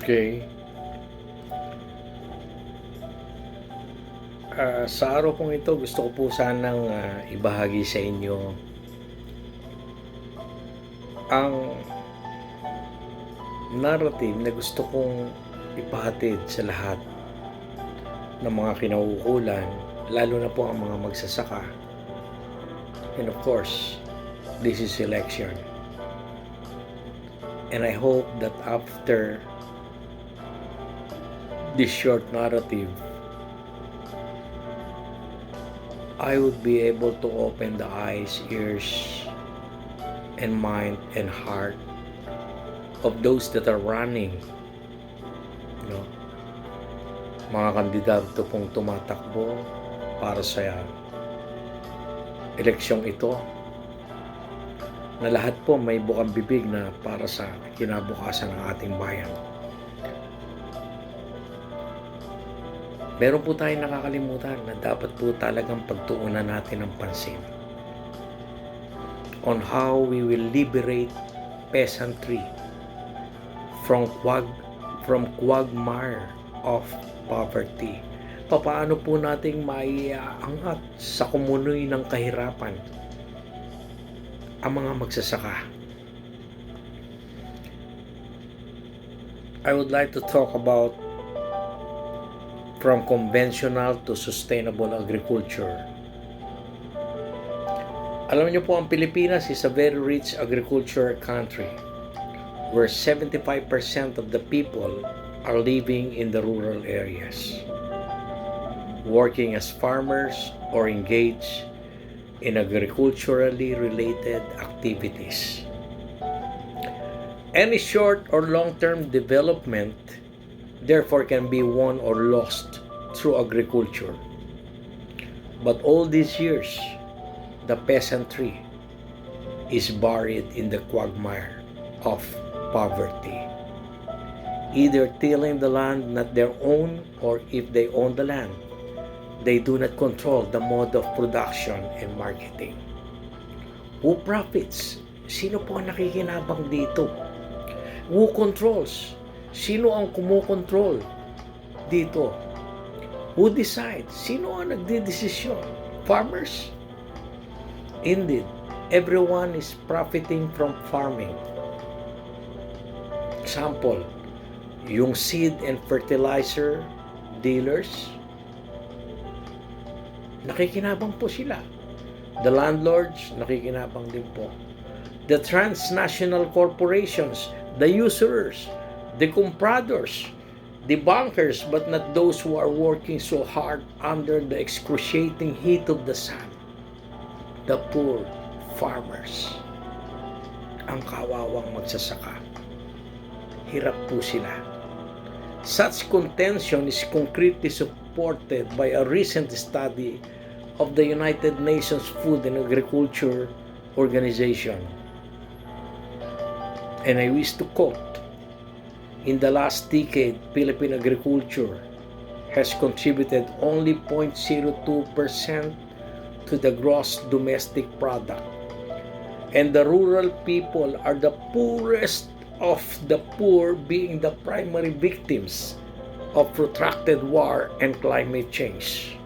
Okay. Sa araw pong ito, gusto ko po sanang ibahagi sa inyo ang narrative na gusto kong ipahatid sa lahat ng mga kinauukulan, lalo na po ang mga magsasaka. And of course, this is election. And I hope that after this short narrative, I would be able to open the eyes, ears, and mind and heart of those that are running, mga kandidato pong tumatakbo para sa eleksyong ito, na lahat po may bukang bibig na para sa kinabukasan ng ating bayan. Meron po tayong nakakalimutan na dapat po talagang pagtuunan natin ng pansin on how we will liberate peasantry from quagmire of poverty. Paano po nating maiangat sa kumunoy ng kahirapan ang mga magsasaka? I would like to talk about from conventional to sustainable agriculture. Alam niyo po, ang Pilipinas is a very rich agriculture country where 75% of the people are living in the rural areas, working as farmers or engaged in agriculturally related activities. Any short or long-term development therefore can be won or lost through agriculture. But all these years, the peasantry is buried in the quagmire of poverty, either tilling the land not their own, or if they own the land, they do not control the mode of production and marketing. Who profits? Sino po ang nakikinabang dito? Who controls? Sino ang kumukontrol dito? Who decides? Sino ang nagdidesisyon? Farmers? Indeed, everyone is profiting from farming. Example, yung seed and fertilizer dealers, nakikinabang po sila. The landlords, nakikinabang din po. The transnational corporations, the usurers, the compradors, the bankers, but not those who are working so hard under the excruciating heat of the sun. The poor farmers, ang kawawang magsasaka. Hirap po sila. Such contention is concretely supported by a recent study of the United Nations Food and Agriculture Organization. And I wish to quote, in the last decade, Philippine agriculture has contributed only 0.02% to the gross domestic product. And the rural people are the poorest of the poor, being the primary victims of protracted war and climate change.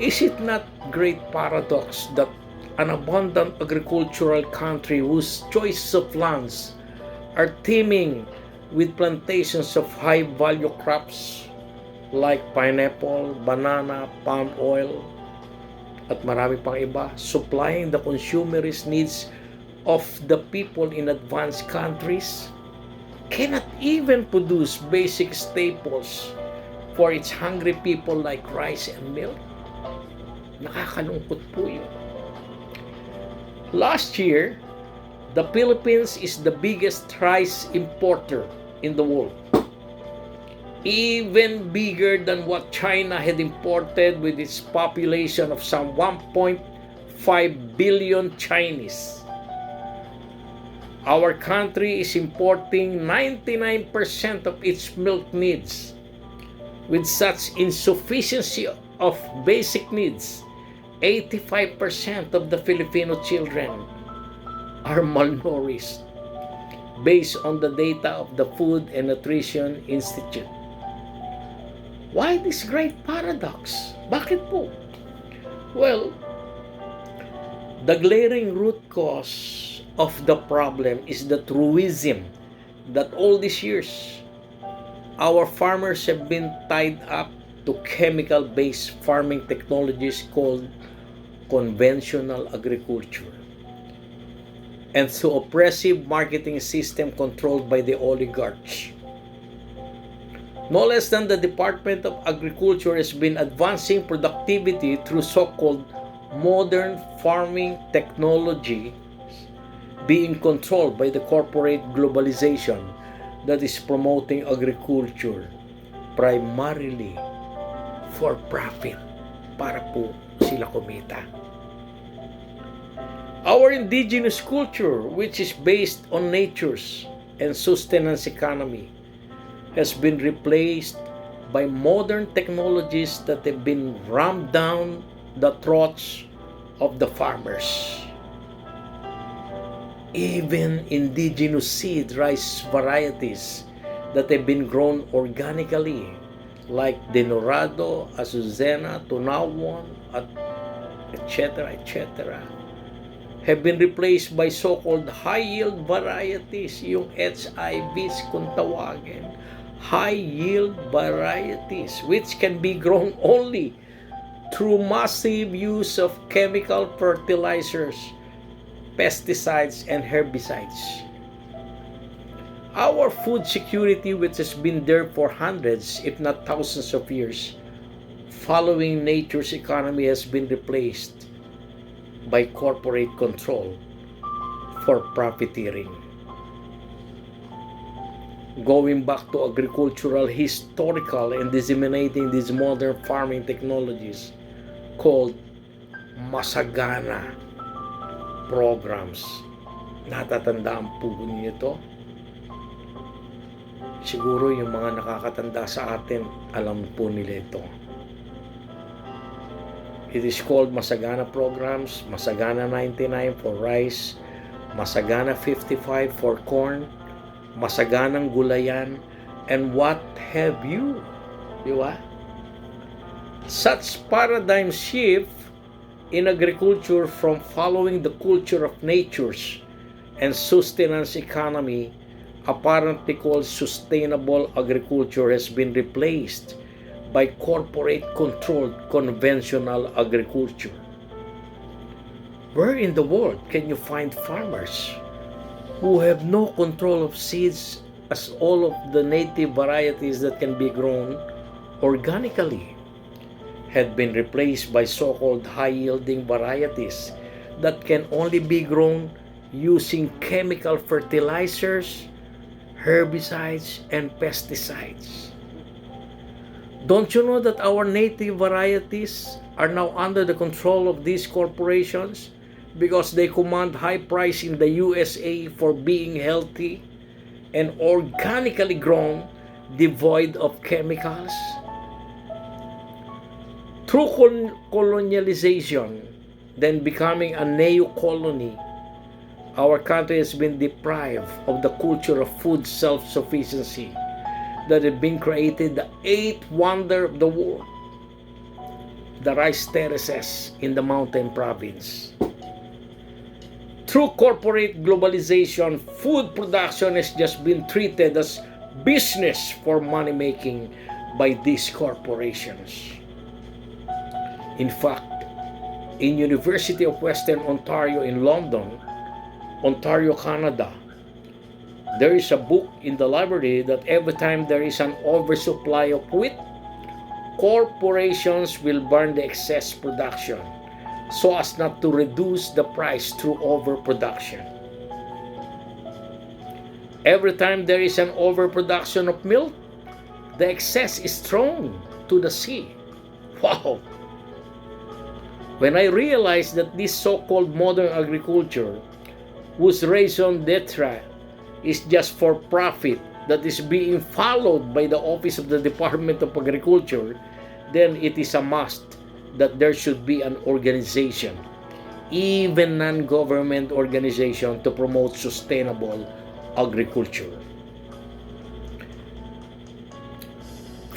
Is it not great paradox that an abundant agricultural country whose choice of lands are teeming with plantations of high-value crops like pineapple, banana, palm oil, at marami pang iba, supplying the consumerist needs of the people in advanced countries, cannot even produce basic staples for its hungry people like rice and milk? Nakakalungkot po yun. Last year, the Philippines is the biggest rice importer in the world, even bigger than what China had imported with its population of some 1.5 billion Chinese. Our country is importing 99% of its milk needs. With such insufficiency of basic needs, 85% of the Filipino children are malnourished. based on the data of the Food and Nutrition Institute. Why this great paradox? Bakit po? Well, the glaring root cause of the problem is the truism that all these years, our farmers have been tied up to chemical-based farming technologies called conventional agriculture, and to oppressive marketing system controlled by the oligarchs. No less than the Department of Agriculture has been advancing productivity through so-called modern farming technology being controlled by the corporate globalization that is promoting agriculture primarily for profit, para po sila kumita. Our indigenous culture, which is based on nature's and sustenance economy, has been replaced by modern technologies that have been rammed down the throats of the farmers. Even indigenous seed rice varieties that have been grown organically, like Denorado, Azucena, Tunawan, etc., have been replaced by so-called high-yield varieties, yung HIVs kung tawagin. High-yield varieties, which can be grown only through massive use of chemical fertilizers, pesticides, and herbicides. Our food security, which has been there for hundreds, if not thousands of years, following nature's economy, has been replaced by corporate control for profiteering. Going back to agricultural, historical, and disseminating these modern farming technologies called masagana programs. Natatandaan po niyo ito? Siguro yung mga nakakatanda sa atin, alam po nila ito. It is called Masagana programs, Masagana 99 for rice, Masagana 55 for corn, Masaganang Gulayan, and what have you. Di ba? Such paradigm shift in agriculture from following the culture of nature's and sustenance economy, apparently called sustainable agriculture, has been replaced by corporate-controlled conventional agriculture. Where in the world can you find farmers who have no control of seeds, as all of the native varieties that can be grown organically had been replaced by so-called high-yielding varieties that can only be grown using chemical fertilizers, herbicides, and pesticides? Don't you know that our native varieties are now under the control of these corporations because they command high price in the USA for being healthy and organically grown, devoid of chemicals? Through colonialization, then becoming a neo-colony, our country has been deprived of the culture of food self-sufficiency that had been created, the eighth wonder of the world, the rice terraces in the mountain province. Through corporate globalization, food production has just been treated as business for money-making by these corporations. In fact, in University of Western Ontario in London, Ontario, Canada, there is a book in the library that every time there is an oversupply of wheat, corporations will burn the excess production so as not to reduce the price through overproduction. Every time there is an overproduction of milk, the excess is thrown to the sea. Wow! When I realized that this so-called modern agriculture, whose raison d'etre is just for profit, that is being followed by the Office of the Department of Agriculture, then it is a must that there should be an organization, even non-government organization, to promote sustainable agriculture.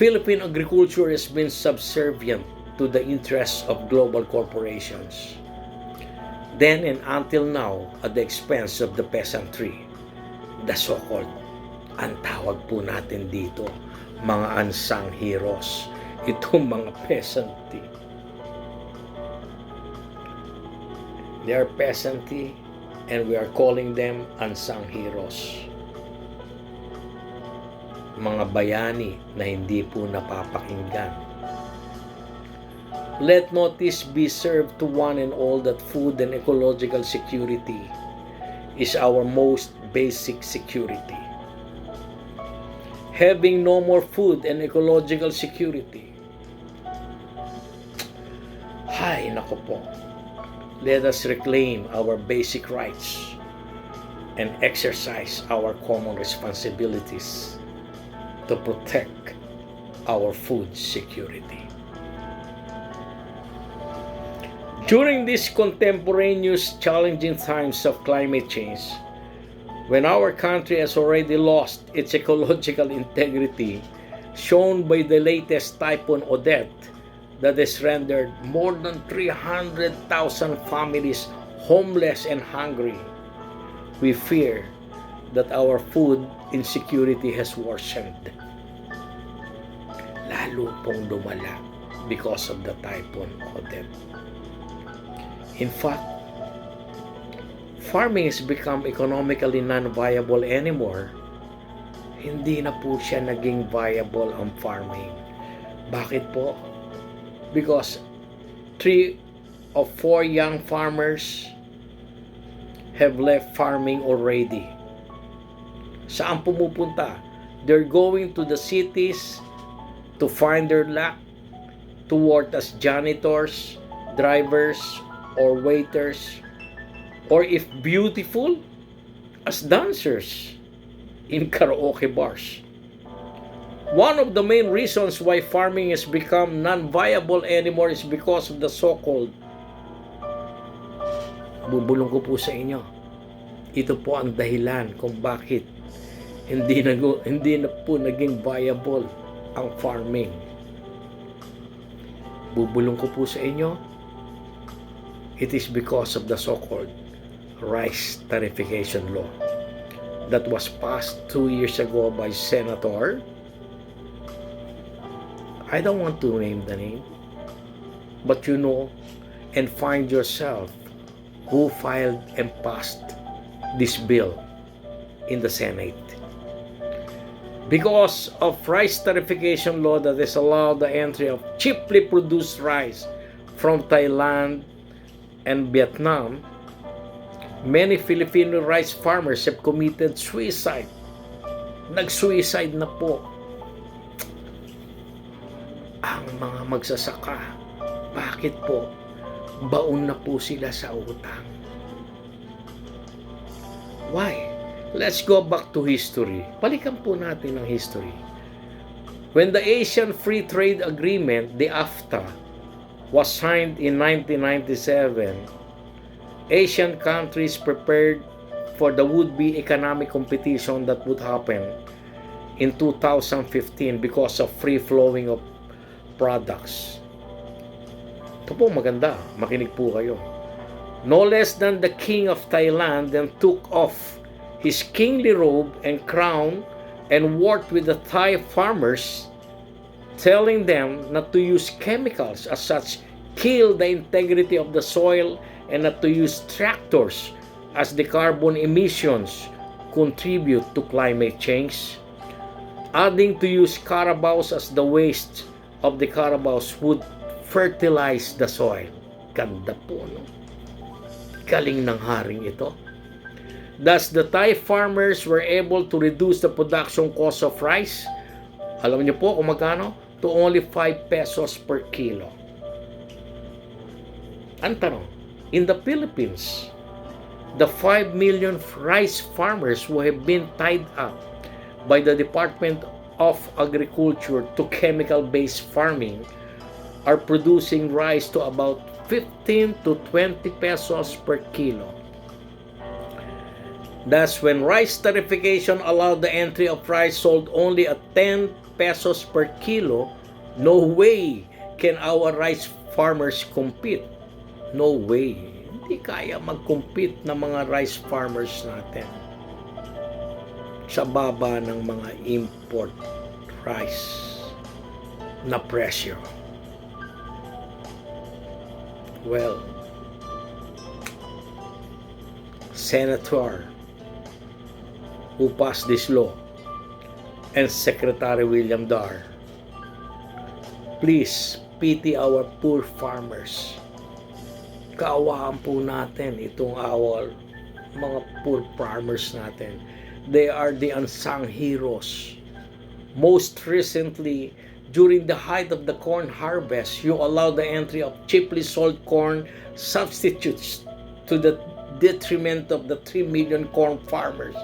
Philippine agriculture has been subservient to the interests of global corporations. Then and until now, at the expense of the peasantry, the so-called, ang tawag po natin dito, mga unsung heroes, itong mga peasantry. They are peasantry and we are calling them unsung heroes. Mga bayani na hindi po napapakinggan. Let notice be served to one and all that food and ecological security is our most basic security. Having no more food and ecological security. Hay, nako po. Let us reclaim our basic rights and exercise our common responsibilities to protect our food security. During these contemporaneous challenging times of climate change, when our country has already lost its ecological integrity, shown by the latest Typhoon Odette that has rendered more than 300,000 families homeless and hungry, we fear that our food insecurity has worsened. Lalo pong lumala because of the Typhoon Odette. In fact, farming has become economically non-viable anymore. Hindi na po siya naging viable ang farming. Bakit po? Because 3 of 4 young farmers have left farming already. Saan pumupunta? They're going to the cities to find their luck, to work as janitors, drivers, or waiters, or if beautiful, as dancers in karaoke bars. One of the main reasons why farming has become non-viable anymore is because of the so-called, bubulong ko po sa inyo, ito po ang dahilan kung bakit hindi na po naging viable ang farming. Bubulong ko po sa inyo, it is because of the so-called rice tariffication law that was passed 2 years ago by Senator, I don't want to name the name, but you know and find yourself who filed and passed this bill in the Senate. Because of rice tariffication law that has allowed the entry of cheaply produced rice from Thailand and Vietnam, many Filipino rice farmers have committed suicide. Nag-suicide na po ang mga magsasaka. Bakit po? Baon na po sila sa utang. Why? Let's go back to history. Balikan po natin ang history. When the Asian Free Trade Agreement, the AFTA, was signed in 1997, Asian countries prepared for the would-be economic competition that would happen in 2015 because of free flowing of products. Ito po maganda, makinig po kayo. No less than the king of Thailand then took off his kingly robe and crown and worked with the Thai farmers, telling them not to use chemicals as such kill the integrity of the soil and not to use tractors as the carbon emissions contribute to climate change, adding to use carabaos as the waste of the carabaos would fertilize the soil. Ganda po, no? Galing ng haring ito. Thus, the Thai farmers were able to reduce the production cost of rice. Alam niyo po kung magkano? To only 5 pesos per kilo. Ang tanong, in the Philippines, the 5 million rice farmers who have been tied up by the Department of Agriculture to chemical-based farming are producing rice to about 15 to 20 pesos per kilo. Thus, when rice tariffication allowed the entry of rice sold only at 10 pesos per kilo, no way can our rice farmers compete. No way. Hindi kaya mag-compete ng mga rice farmers natin sa baba ng mga import rice na presyo. Well, Senator who passed this law and Secretary William Dar, please pity our poor farmers. Kaawaan po natin itong our mga poor farmers natin. They are the unsung heroes. Most recently, during the height of the corn harvest, you allowed the entry of cheaply sold corn substitutes to the detriment of the 3 million corn farmers.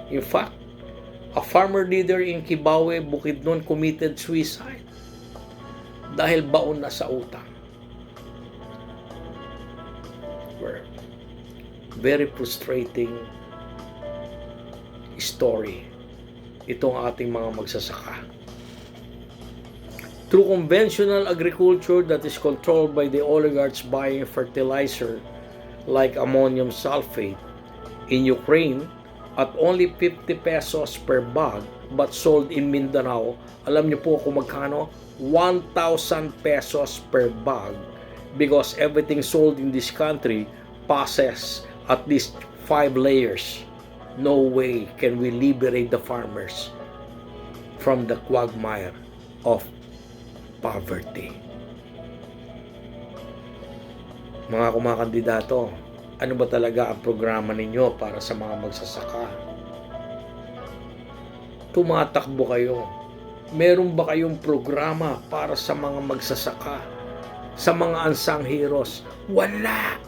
In fact, a farmer leader in Kibawe, Bukidnon, committed suicide dahil baon na sa utang. Very frustrating story itong ating mga magsasaka. Through conventional agriculture that is controlled by the oligarchs buying fertilizer like ammonium sulfate in Ukraine at only 50 pesos per bag but sold in Mindanao, alam niyo po kung magkano? 1,000 pesos per bag, because everything sold in this country passes at least 5 layers. No way can we liberate the farmers from the quagmire of poverty. Mga kumakandidato, ano ba talaga ang programa ninyo para sa mga magsasaka? Tumatakbo kayo. Meron ba kayong programa para sa mga magsasaka? Sa mga unsung heroes? Wala!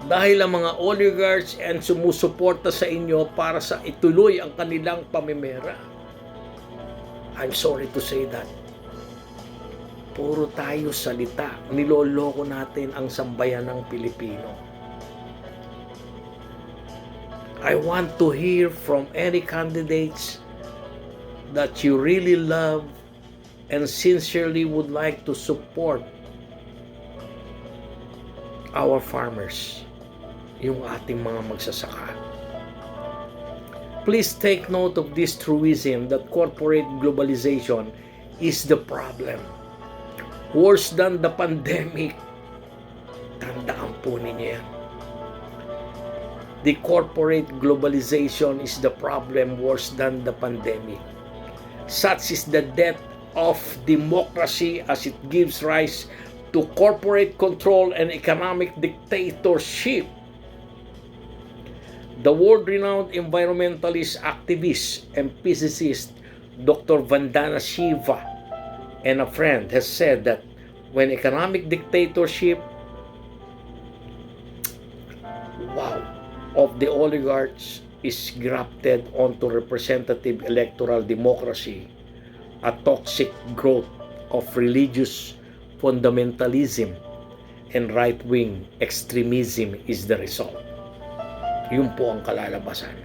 Dahil ang mga oligarchs and sumusuporta sa inyo para sa ituloy ang kanilang pamimera. I'm sorry to say that. Puro tayo salita. Niloloko natin ang sambayan ng Pilipino. I want to hear from any candidates that you really love and sincerely would like to support our farmers, yung ating mga magsasaka. Please take note of this truism that corporate globalization is the problem. Worse than the pandemic. Tandaan po ninyo yan. The corporate globalization is the problem worse than the pandemic. Such is the death of democracy as it gives rise to corporate control and economic dictatorship. The world-renowned environmentalist activist and physicist Dr. Vandana Shiva and a friend has said that when economic dictatorship of the oligarchs is grafted onto representative electoral democracy, a toxic growth of religious fundamentalism and right-wing extremism is the result. Yun po ang kalalabasan.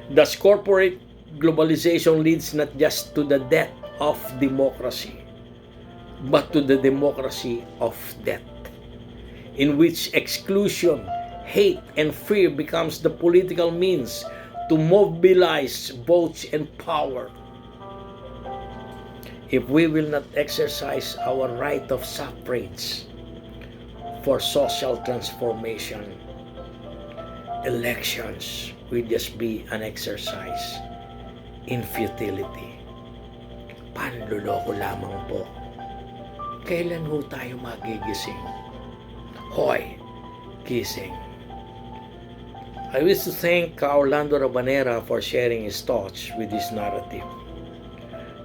Thus, corporate globalization leads not just to the death of democracy, but to the democracy of death, in which exclusion, hate, and fear becomes the political means to mobilize votes and power. If we will not exercise our right of suffrage for social transformation, elections will just be an exercise in futility. Panluloko lamang po. Kailan ho tayo magigising? Hoy, gising. I wish to thank Orlando Rabanera for sharing his thoughts with this narrative.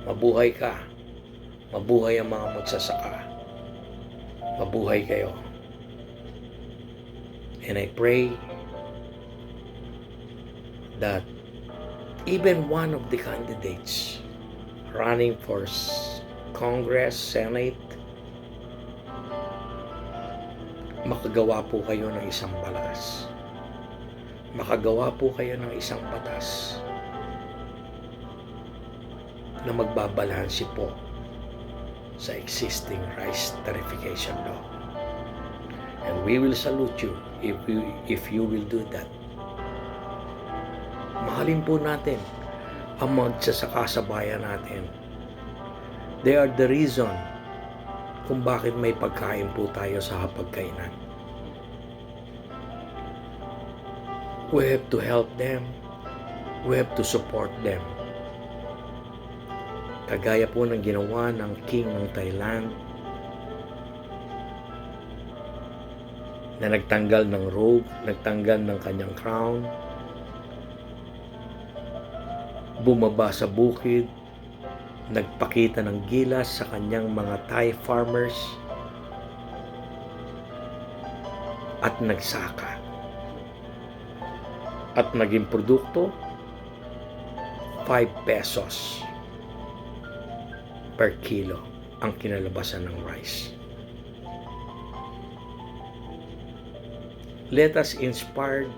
Mabuhay ka. Mabuhay ang mga magsasaka. Mabuhay kayo. And I pray that even one of the candidates running for Congress, Senate, makagawa po kayo ng isang balas. makagawa po kayo ng isang batas na magbabalanse po sa existing rice tariffication law. And we will salute you if you will do that. Mahalin po natin ang magsasaka sa bayan natin. They are the reason kung bakit may pagkain po tayo sa hapagkainan. We have to help them. We have to support them. Kagaya po ng ginawa ng King ng Thailand na nagtanggal ng robe, nagtanggal ng kanyang crown, bumaba sa bukid, nagpakita ng gilas sa kanyang mga Thai farmers at nagsaka. At naging produkto, 5 pesos per kilo ang kinalabasan ng rice. Let us inspire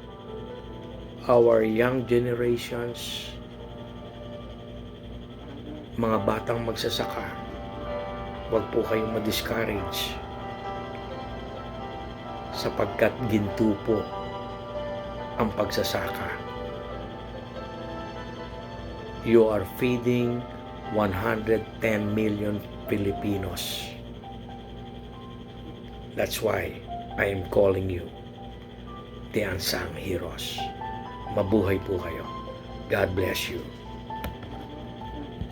our young generations, mga batang magsasaka. Huwag po kayong ma-discourage sapagkat ginto po ang pagsasaka. You are feeding 110 million Filipinos. That's why I am calling you the unsung heroes. Mabuhay po kayo. God bless you.